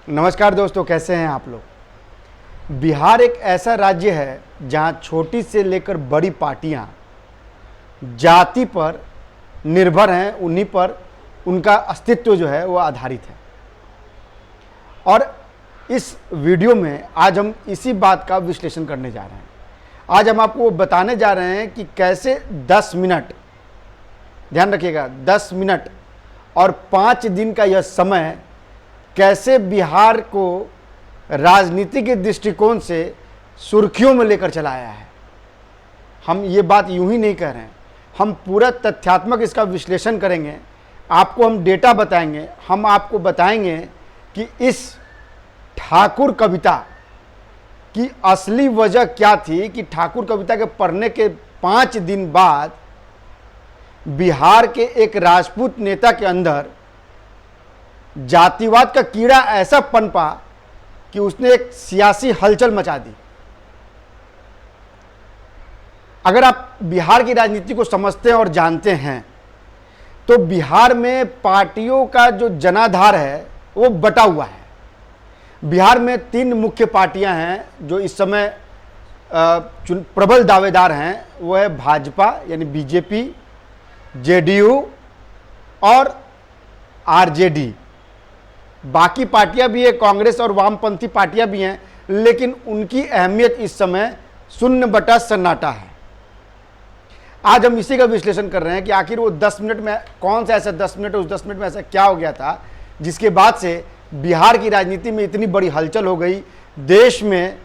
नमस्कार दोस्तों, कैसे हैं आप लोग। बिहार एक ऐसा राज्य है जहां छोटी से लेकर बड़ी पार्टियां जाति पर निर्भर हैं, उन्हीं पर उनका अस्तित्व जो है वो आधारित है। और इस वीडियो में आज हम इसी बात का विश्लेषण करने जा रहे हैं। आज हम आपको बताने जा रहे हैं कि कैसे 10 मिनट, ध्यान रखिएगा, 10 मिनट और 5 दिन का यह समय कैसे बिहार को राजनीति के दृष्टिकोण से सुर्खियों में लेकर चला आया है। हम ये बात यूं ही नहीं कह रहे हैं, हम पूरा तथ्यात्मक इसका विश्लेषण करेंगे। आपको हम डेटा बताएंगे, हम आपको बताएंगे कि इस ठाकुर कविता की असली वजह क्या थी कि ठाकुर कविता के पढ़ने के 5 दिन बाद बिहार के एक राजपूत नेता के अंदर जातिवाद का कीड़ा ऐसा पनपा कि उसने एक सियासी हलचल मचा दी। अगर आप बिहार की राजनीति को समझते हैं और जानते हैं तो बिहार में पार्टियों का जो जनाधार है वो बटा हुआ है। बिहार में 3 मुख्य पार्टियां हैं जो इस समय प्रबल दावेदार हैं। वो है भाजपा यानी बीजेपी, जेडीयू और आरजेडी। बाकी पार्टियां भी है, कांग्रेस और वामपंथी पार्टियां भी हैं, लेकिन उनकी अहमियत इस समय 0/सन्नाटा है। आज हम इसी का विश्लेषण कर रहे हैं कि आखिर वो 10 मिनट में कौन सा ऐसा 10 मिनट, उस 10 मिनट में ऐसा क्या हो गया था जिसके बाद से बिहार की राजनीति में इतनी बड़ी हलचल हो गई। देश में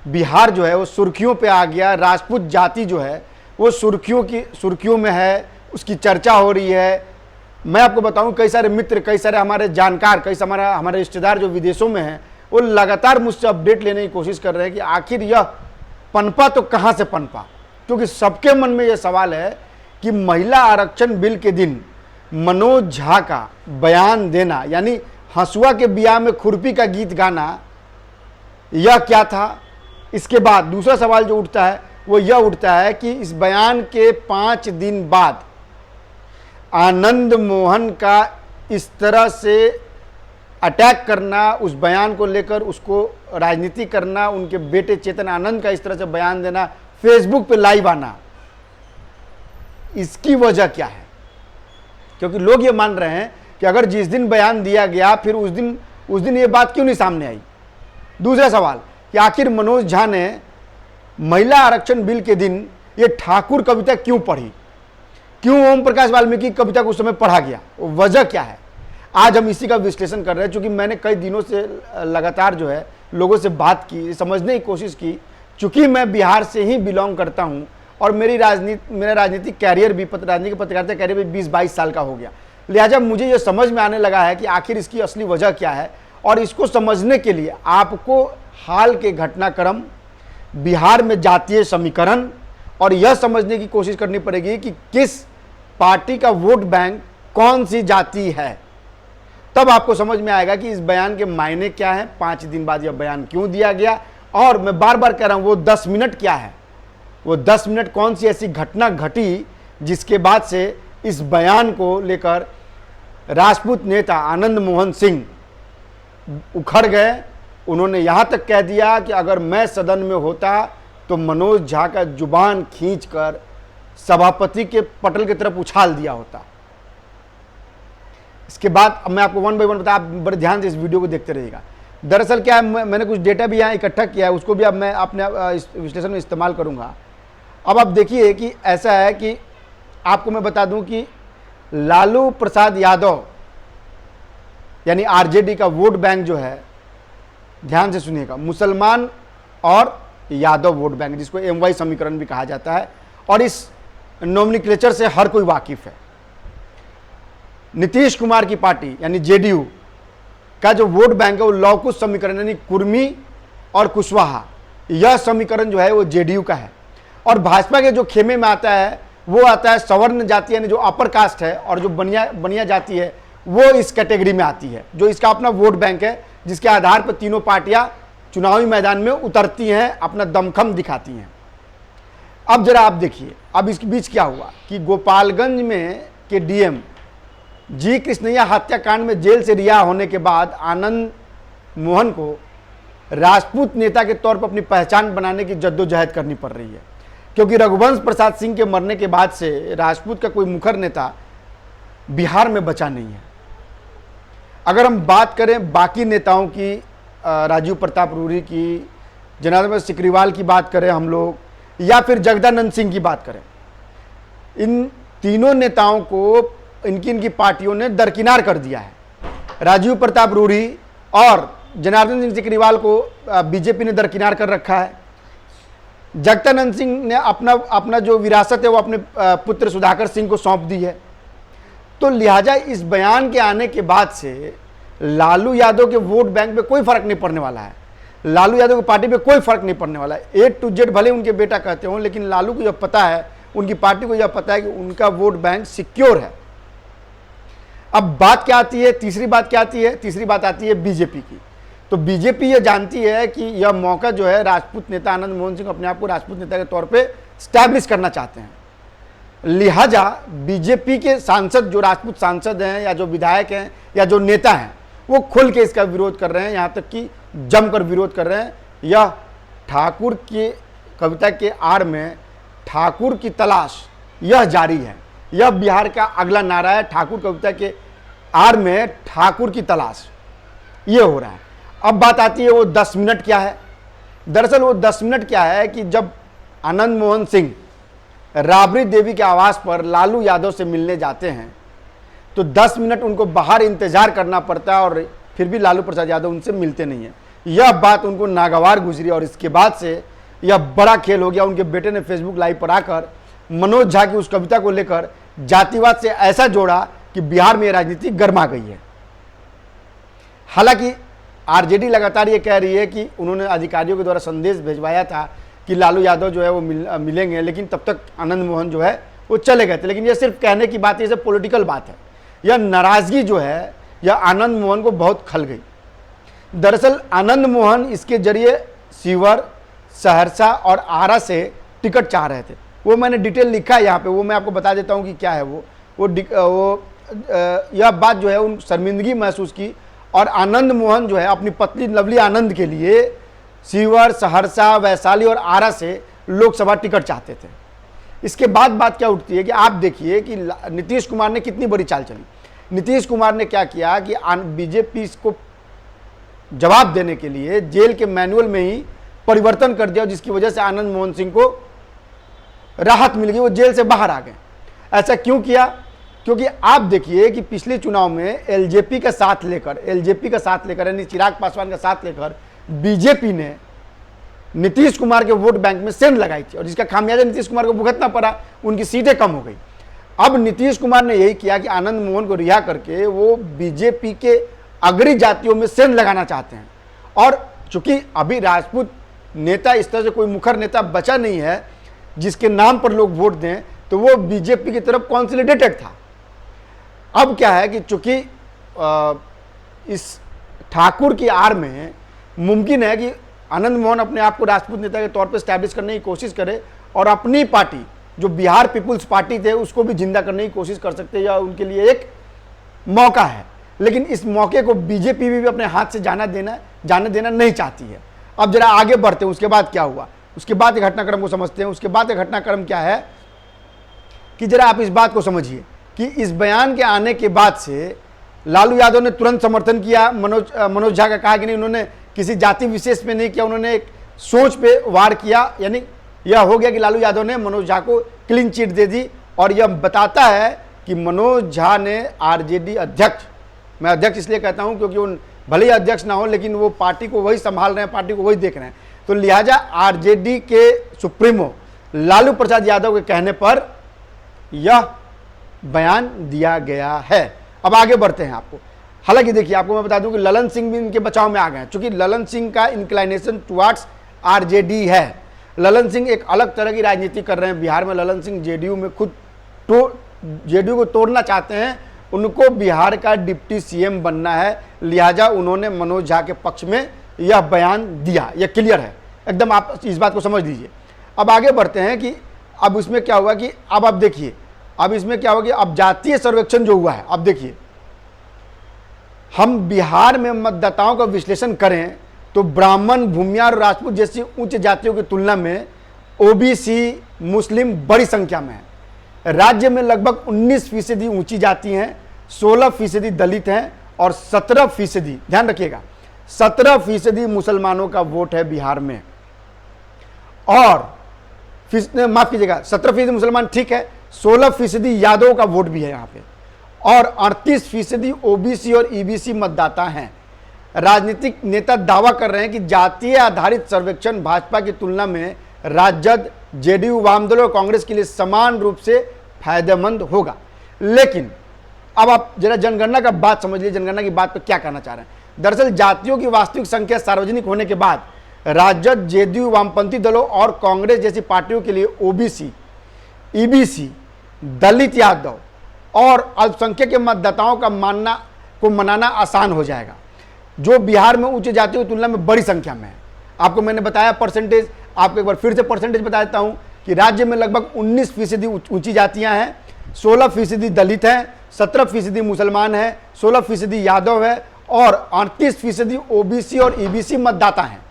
बिहार जो है वो सुर्खियों पे आ गया। राजपूत जाति जो है वो सुर्खियों में है, उसकी चर्चा हो रही है। मैं आपको बताऊं, कई सारे मित्र, कई सारे हमारे जानकार, हमारे रिश्तेदार जो विदेशों में हैं, वो लगातार मुझसे अपडेट लेने की कोशिश कर रहे हैं कि आखिर यह पनपा तो कहां से पनपा। क्योंकि सबके मन में यह सवाल है कि महिला आरक्षण बिल के दिन मनोज झा का बयान देना, यानी हंसुआ के बियाह में खुरपी का गीत गाना, यह क्या था। इसके बाद दूसरा सवाल जो उठता है वो यह उठता है कि इस बयान के 5 दिन बाद आनंद मोहन का इस तरह से अटैक करना, उस बयान को लेकर उसको राजनीति करना, उनके बेटे चेतन आनंद का इस तरह से बयान देना, फेसबुक पे लाइव आना, इसकी वजह क्या है। क्योंकि लोग ये मान रहे हैं कि अगर जिस दिन बयान दिया गया फिर उस दिन ये बात क्यों नहीं सामने आई। दूसरा सवाल कि आखिर मनोज झा ने महिला आरक्षण बिल के दिन ये ठाकुर कविता क्यों पढ़ी, क्यों ओम प्रकाश वाल्मीकि कविता को उस समय पढ़ा गया, वो वजह क्या है। आज हम इसी का विश्लेषण कर रहे हैं। क्योंकि मैंने कई दिनों से लगातार जो है लोगों से बात की, समझने की कोशिश की। चूंकि मैं बिहार से ही बिलोंग करता हूं और मेरा राजनीतिक कैरियर भी, राजनीतिक पत्रकारिता कैरियर भी 20-22 साल का हो गया, लिहाजा मुझे ये समझ में आने लगा है कि आखिर इसकी असली वजह क्या है। और इसको समझने के लिए आपको हाल के घटनाक्रम, बिहार में जातीय समीकरण और यह समझने की कोशिश करनी पड़ेगी कि किस पार्टी का वोट बैंक कौन सी जाति है। तब आपको समझ में आएगा कि इस बयान के मायने क्या है, 5 दिन बाद यह बयान क्यों दिया गया। और मैं बार बार कह रहा हूं, वो 10 मिनट क्या है, वो 10 मिनट कौन सी ऐसी घटना घटी जिसके बाद से इस बयान को लेकर राजपूत नेता आनंद मोहन सिंह उखड़ गए। उन्होंने यहां तक कह दिया कि अगर मैं सदन में होता तो मनोज झा का जुबान खींचकर सभापति के पटल की तरफ उछाल दिया होता। इसके बाद अब मैं आपको 1 बाय 1 बता, आप बड़े ध्यान से इस वीडियो को देखते रहिएगा। दरअसल क्या है, मैंने कुछ डेटा भी यहाँ इकट्ठा किया है, उसको भी अब मैं अपने इस विश्लेषण में इस्तेमाल करूंगा। अब आप देखिए कि ऐसा है कि आपको मैं बता दूं कि लालू प्रसाद यादव यानी आरजेडी का वोट बैंक जो है, ध्यान से सुनिएगा, मुसलमान और यादव वोट बैंक, जिसको MY समीकरण भी कहा जाता है, और इस नोमेनक्लेचर से हर कोई वाकिफ है। नीतीश कुमार की पार्टी यानी जेडीयू का जो वोट बैंक है वो लौकुश समीकरण यानी कुर्मी और कुशवाहा, यह समीकरण जो है वो जेडीयू का है। और भाजपा के जो खेमे में आता है वो आता है सवर्ण जाति यानी जो अपर कास्ट है, और जो बनिया जाति है वो इस कैटेगरी में आती है, जो इसका अपना वोट बैंक है, जिसके आधार पर तीनों पार्टियां चुनावी मैदान में उतरती हैं, अपना दमखम दिखाती हैं। अब जरा आप देखिए, अब इसके बीच क्या हुआ कि गोपालगंज में के डीएम जी कृष्णैया हत्याकांड में जेल से रिहा होने के बाद आनंद मोहन को राजपूत नेता के तौर पर अपनी पहचान बनाने की जद्दोजहद करनी पड़ रही है, क्योंकि रघुवंश प्रसाद सिंह के मरने के बाद से राजपूत का कोई मुखर नेता बिहार में बचा नहीं है। अगर हम बात करें बाकी नेताओं की, राजीव प्रताप रूडी की, जनार्दन सिकरीवाल की बात करें हम लोग, या फिर जगदानंद सिंह की बात करें, इन तीनों नेताओं को इनकी पार्टियों ने दरकिनार कर दिया है। राजीव प्रताप रूडी और जनार्दन सिंह सिकरीवाल को बीजेपी ने दरकिनार कर रखा है। जगदानंद सिंह ने अपना जो विरासत है वो अपने पुत्र सुधाकर सिंह को सौंप दी है। तो लिहाजा इस बयान के आने के बाद से लालू यादव के वोट बैंक पे कोई फर्क नहीं पड़ने वाला है, लालू यादव की पार्टी पे कोई फर्क नहीं पड़ने वाला है। A to Z भले उनके बेटा कहते हों, लेकिन लालू को जब पता है, उनकी पार्टी को यह पता है कि उनका वोट बैंक सिक्योर है। अब बात क्या आती है, तीसरी बात क्या आती है? तीसरी बात आती है बीजेपी की। तो बीजेपी ये जानती है कि यह मौका जो है, राजपूत नेता आनंद मोहन सिंह अपने आप को राजपूत नेता के तौर पे स्टैब्लिश करना चाहते हैं। लिहाजा बीजेपी के सांसद, जो राजपूत सांसद हैं या जो विधायक हैं या जो नेता हैं, वो खुल के इसका विरोध कर रहे हैं, यहाँ तक कि जमकर विरोध कर रहे हैं। यह ठाकुर की कविता के आड़ में ठाकुर की तलाश यह जारी है, यह बिहार का अगला नारा है। ठाकुर कविता के आड़ में ठाकुर की तलाश, ये हो रहा है। अब बात आती है वो 10 मिनट क्या है। दरअसल वो 10 मिनट क्या है कि जब आनंद मोहन सिंह राबड़ी देवी के आवास पर लालू यादव से मिलने जाते हैं तो 10 मिनट उनको बाहर इंतजार करना पड़ता है और फिर भी लालू प्रसाद यादव उनसे मिलते नहीं हैं। यह बात उनको नागवार गुजरी और इसके बाद से यह बड़ा खेल हो गया। उनके बेटे ने फेसबुक लाइव पर आकर मनोज झा की उस कविता को लेकर जातिवाद से ऐसा जोड़ा कि बिहार में राजनीति गर्मा गई है। हालांकि आरजेडी लगातार ये कह रही है कि उन्होंने अधिकारियों के द्वारा संदेश भिजवाया था कि लालू यादव जो है वो मिलेंगे, लेकिन तब तक आनंद मोहन जो है वो चले गए थे। लेकिन ये सिर्फ कहने की बात है, ये सब पॉलिटिकल बात है। यह नाराजगी जो है यह आनंद मोहन को बहुत खल गई। दरअसल आनंद मोहन इसके जरिए सीवर, सहरसा और आरा से टिकट चाह रहे थे। वो मैंने डिटेल लिखा है यहाँ पे, वो मैं आपको बता देता हूँ कि क्या है वो यह बात जो है उन शर्मिंदगी महसूस की और आनंद मोहन जो है अपनी पत्नी लवली आनंद के लिए सीवर, सहरसा, वैशाली और आरा से लोकसभा टिकट चाहते थे। इसके बाद बात क्या उठती है कि आप देखिए कि नीतीश कुमार ने कितनी बड़ी चाल चली। नीतीश कुमार ने क्या किया कि बीजेपी को जवाब देने के लिए जेल के मैनुअल में ही परिवर्तन कर दिया, जिसकी वजह से आनंद मोहन सिंह को राहत मिल गई, वो जेल से बाहर आ गए। ऐसा क्यों किया? क्योंकि आप देखिए कि पिछले चुनाव में एलजेपी का साथ लेकर यानी चिराग पासवान का साथ लेकर बीजेपी ने नीतीश कुमार के वोट बैंक में सेंध लगाई थी और जिसका खामियाजा नीतीश कुमार को भुगतना पड़ा, उनकी सीटें कम हो गई। अब नीतीश कुमार ने यही किया कि आनंद मोहन को रिहा करके वो बीजेपी के अग्रणी जातियों में सेंध लगाना चाहते हैं। और चूंकि अभी राजपूत नेता इस तरह से कोई मुखर नेता बचा नहीं है जिसके नाम पर लोग वोट दें, तो वो बीजेपी की तरफ कॉन्सोलिडेटेड था। अब क्या है कि चूंकि इस ठाकुर की आड़ में मुमकिन है कि आनंद मोहन अपने आप को राजपूत नेता के तौर पर स्टैब्लिश करने की कोशिश करे और अपनी पार्टी जो बिहार पीपुल्स पार्टी थे उसको भी जिंदा करने की कोशिश कर सकते हैं, या उनके लिए एक मौका है। लेकिन इस मौके को बीजेपी भी अपने हाथ से जाने देना नहीं चाहती है। अब जरा आगे बढ़ते हैं, उसके बाद क्या हुआ, उसके बाद के घटनाक्रम को समझते हैं। उसके बाद का घटनाक्रम क्या है कि जरा आप इस बात को समझिए कि इस बयान के आने के बाद से लालू यादव ने तुरंत समर्थन किया। मनोज झा का कहा कि नहीं, उन्होंने किसी जाति विशेष पे नहीं किया, उन्होंने एक सोच पे वार किया। यानी यह हो गया कि लालू यादव ने मनोज झा को क्लीन चिट दे दी। और यह बताता है कि मनोज झा ने आरजेडी अध्यक्ष, मैं अध्यक्ष इसलिए कहता हूं क्योंकि उन भले ही अध्यक्ष ना हो लेकिन वो पार्टी को वही संभाल रहे हैं, पार्टी को वही देख रहे हैं। तो लिहाजा आरजेडी के सुप्रीमो लालू प्रसाद यादव के कहने पर यह बयान दिया गया है। अब आगे बढ़ते हैं आपको। हालांकि देखिए, आपको मैं बता दूं कि ललन सिंह भी इनके बचाव में आ गए हैं, चूंकि ललन सिंह का इंक्लाइनेशन टुवार्ड्स आरजेडी है। ललन सिंह एक अलग तरह की राजनीति कर रहे हैं बिहार में। ललन सिंह जेडीयू में खुद जेडीयू को तोड़ना चाहते हैं, उनको बिहार का डिप्टी सीएम बनना है। लिहाजा उन्होंने मनोज झा के पक्ष में यह बयान दिया, यह क्लियर है एकदम, आप इस बात को समझ लीजिए। अब आगे बढ़ते हैं कि अब इसमें क्या हुआ कि अब आप देखिए, अब इसमें क्या होगा, अब जातीय सर्वेक्षण जो हुआ है, अब देखिए हम बिहार में मतदाताओं का विश्लेषण करें तो ब्राह्मण, भूमियार और राजपूत जैसी उच्च जातियों की तुलना में ओबीसी, मुस्लिम बड़ी संख्या में है। राज्य में लगभग 19% ऊंची जाति हैं, 16% दलित हैं और 17%, ध्यान रखिएगा, 17% मुसलमानों का वोट है बिहार में। और माफ कीजिएगा, 17% मुसलमान ठीक है, 16% यादव का वोट भी है यहाँ पे और 38% ओबीसी और ईबीसी मतदाता हैं। राजनीतिक नेता दावा कर रहे हैं कि जातीय आधारित सर्वेक्षण भाजपा की तुलना में राजद, जेडीयू, वामदल और कांग्रेस के लिए समान रूप से फायदेमंद होगा। लेकिन अब आप जरा जनगणना का बात समझ लीजिए, जनगणना की बात पर क्या कहना चाह रहे हैं। दरअसल जातियों की वास्तविक संख्या सार्वजनिक होने के बाद राजद, जेडीयू, वामपंथी दलों और कांग्रेस जैसी पार्टियों के लिए ओबीसी, ईबीसी, दलित, यादव और अल्पसंख्यक के मतदाताओं का मनाना आसान हो जाएगा, जो बिहार में उच्च जातियों की तुलना में बड़ी संख्या में है। आपको मैंने बताया परसेंटेज, आपको एक बार फिर से परसेंटेज बता देता हूं कि राज्य में लगभग 19% ऊंची जातियां हैं, 16% दलित हैं, 17% मुसलमान हैं, 16% यादव है और 38% ओबीसी और ईबीसी मतदाता हैं।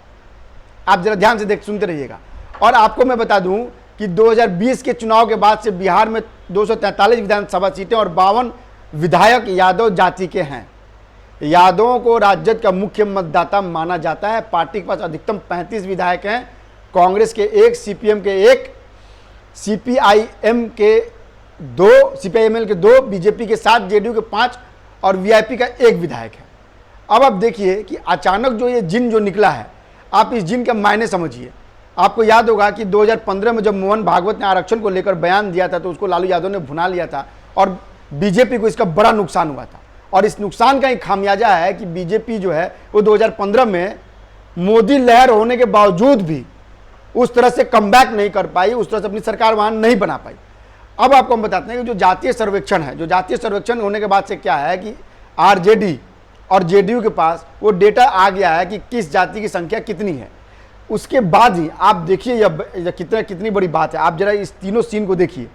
आप जरा ध्यान से सुनते रहिएगा। और आपको मैं बता दूं कि 2020 के चुनाव के बाद से बिहार में 243 विधानसभा सीटें और 52 विधायक यादव जाति के हैं। यादवों को राजद का मुख्य मतदाता माना जाता है। पार्टी के पास अधिकतम 35 विधायक हैं, कांग्रेस के 1, सीपीएम के 1, सीपीआईएम के 2, सीपीआईएमएल के 2, बीजेपी के 7, जेडीयू के 5 और वीआईपी का 1 विधायक है। अब आप देखिए कि अचानक जो ये जिन जो निकला है, आप इस जिन का मायने समझिए। आपको याद होगा कि 2015 में जब मोहन भागवत ने आरक्षण को लेकर बयान दिया था तो उसको लालू यादव ने भुना लिया था और बीजेपी को इसका बड़ा नुकसान हुआ था। और इस नुकसान का एक खामियाजा है कि बीजेपी जो है वो 2015 में मोदी लहर होने के बावजूद भी उस तरह से कमबैक नहीं कर पाई, उस तरह से अपनी सरकार वहां नहीं बना पाई। अब आपको हम बताते हैं कि जो जातीय सर्वेक्षण है, जो जातीय सर्वेक्षण होने के बाद से क्या है कि आरजेडी और जेडीयू के पास वो डेटा आ गया है कि किस जाति की संख्या कितनी है। उसके बाद ही आप देखिए यह कितनी बड़ी बात है। आप जरा इस तीनों सीन को देखिए।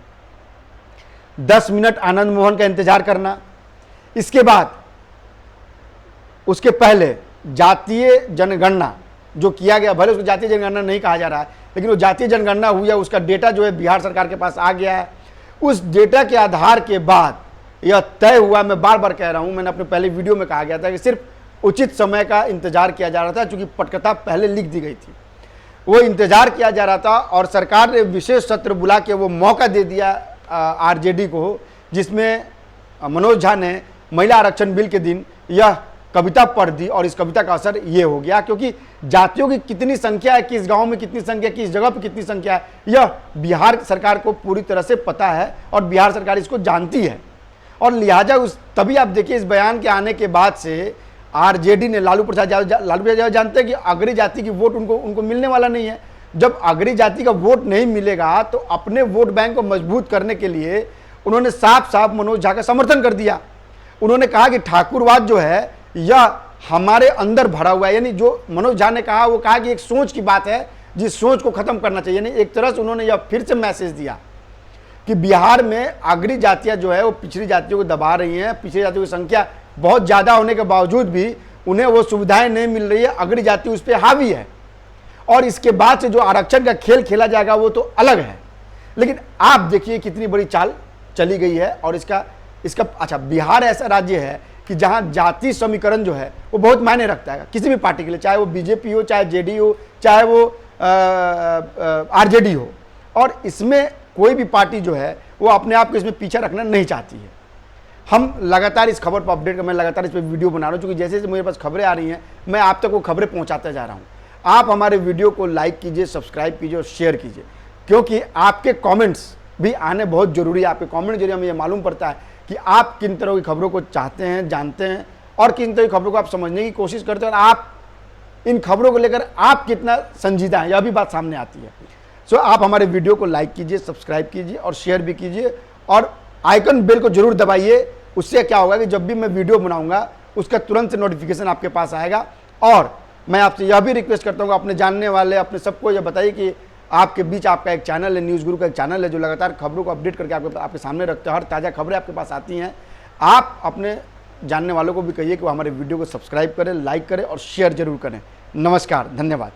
10 मिनट आनंद मोहन का इंतजार करना, इसके बाद उसके पहले जातीय जनगणना जो किया गया, भले उसको जातीय जनगणना नहीं कहा जा रहा है लेकिन वो जातीय जनगणना हुई है, उसका डेटा जो है बिहार सरकार के पास आ गया है। उस डेटा के आधार के बाद यह तय हुआ, मैं बार बार कह रहा हूं, मैंने अपने पहले वीडियो में कहा गया था कि सिर्फ उचित समय का इंतजार किया जा रहा था, चूंकि पटकथा पहले लिख दी गई थी, वो इंतजार किया जा रहा था और सरकार ने विशेष सत्र बुला के वो मौका दे दिया आरजेडी को, जिसमें मनोज झा ने महिला आरक्षण बिल के दिन यह कविता पढ़ दी। और इस कविता का असर ये हो गया, क्योंकि जातियों की कितनी संख्या है, किस गांव में कितनी संख्या, किस जगह पर कितनी संख्या है, यह बिहार सरकार को पूरी तरह से पता है और बिहार सरकार इसको जानती है। और लिहाजा तभी आप देखिए इस बयान के आने के बाद से आरजेडी ने लालू प्रसाद यादव जानते हैं कि अग्रणी जाति की वोट उनको मिलने वाला नहीं है। जब अग्रणी जाति का वोट नहीं मिलेगा तो अपने वोट बैंक को मजबूत करने के लिए उन्होंने साफ साफ मनोज झा का समर्थन कर दिया। उन्होंने कहा कि ठाकुरवाद जो है यह हमारे अंदर भरा हुआ है, यानी जो मनोज झा ने कहा वो कहा कि एक सोच की बात है, जिस सोच को खत्म करना चाहिए। यानी एक तरह से उन्होंने यह फिर से मैसेज दिया कि बिहार में अग्रणी जातियां जो है वो पिछड़ी जातियों को दबा रही हैं। पिछड़ी जातियों की संख्या बहुत ज़्यादा होने के बावजूद भी उन्हें वो सुविधाएं नहीं मिल रही है, अग्रणी जाति उस पर हावी है। और इसके बाद से जो आरक्षण का खेल खेला जाएगा वो तो अलग है। लेकिन आप देखिए कितनी बड़ी चाल चली गई है। और इसका अच्छा, बिहार ऐसा राज्य है कि जहां जाति समीकरण जो है वो बहुत मायने रखता है किसी भी पार्टी के लिए, चाहे वो बीजेपी हो, चाहे जेडीयू हो, चाहे वो आरजेडी हो। और इसमें कोई भी पार्टी जो है वो अपने आप को इसमें पीछे रखना नहीं चाहती है। हम लगातार इस खबर पर अपडेट कर, मैं लगातार इस पर वीडियो बना रहा हूँ, क्योंकि जैसे जैसे मेरे पास खबरें आ रही हैं मैं आप तक वो खबरें पहुँचाता जा रहा हूँ। आप हमारे वीडियो को लाइक कीजिए, सब्सक्राइब कीजिए और शेयर कीजिए, क्योंकि आपके कमेंट्स भी आने बहुत ज़रूरी है। आपके कमेंट जरिए हमें यह मालूम पड़ता है कि आप किन तरह की खबरों को चाहते हैं, जानते हैं और किन तरह की खबरों को आप समझने की कोशिश करते हैं और आप इन खबरों को लेकर आप कितना संजीदा हैं, यह भी बात सामने आती है। सो आप हमारे वीडियो को लाइक कीजिए, सब्सक्राइब कीजिए और शेयर भी कीजिए और आइकन बेल को जरूर दबाइए। उससे क्या होगा कि जब भी मैं वीडियो बनाऊंगा उसका तुरंत से नोटिफिकेशन आपके पास आएगा। और मैं आपसे यह भी रिक्वेस्ट करता हूँ अपने जानने वाले, अपने सबको यह बताइए कि आपके बीच आपका एक चैनल है, न्यूज़ गुरु का एक चैनल है, जो लगातार खबरों को अपडेट करके आपके सामने रखते हैं। हर ताज़ा खबरें आपके पास आती हैं। आप अपने जानने वालों को भी कहिए कि वो हमारे वीडियो को सब्सक्राइब करें, लाइक करें और शेयर जरूर करें। नमस्कार, धन्यवाद।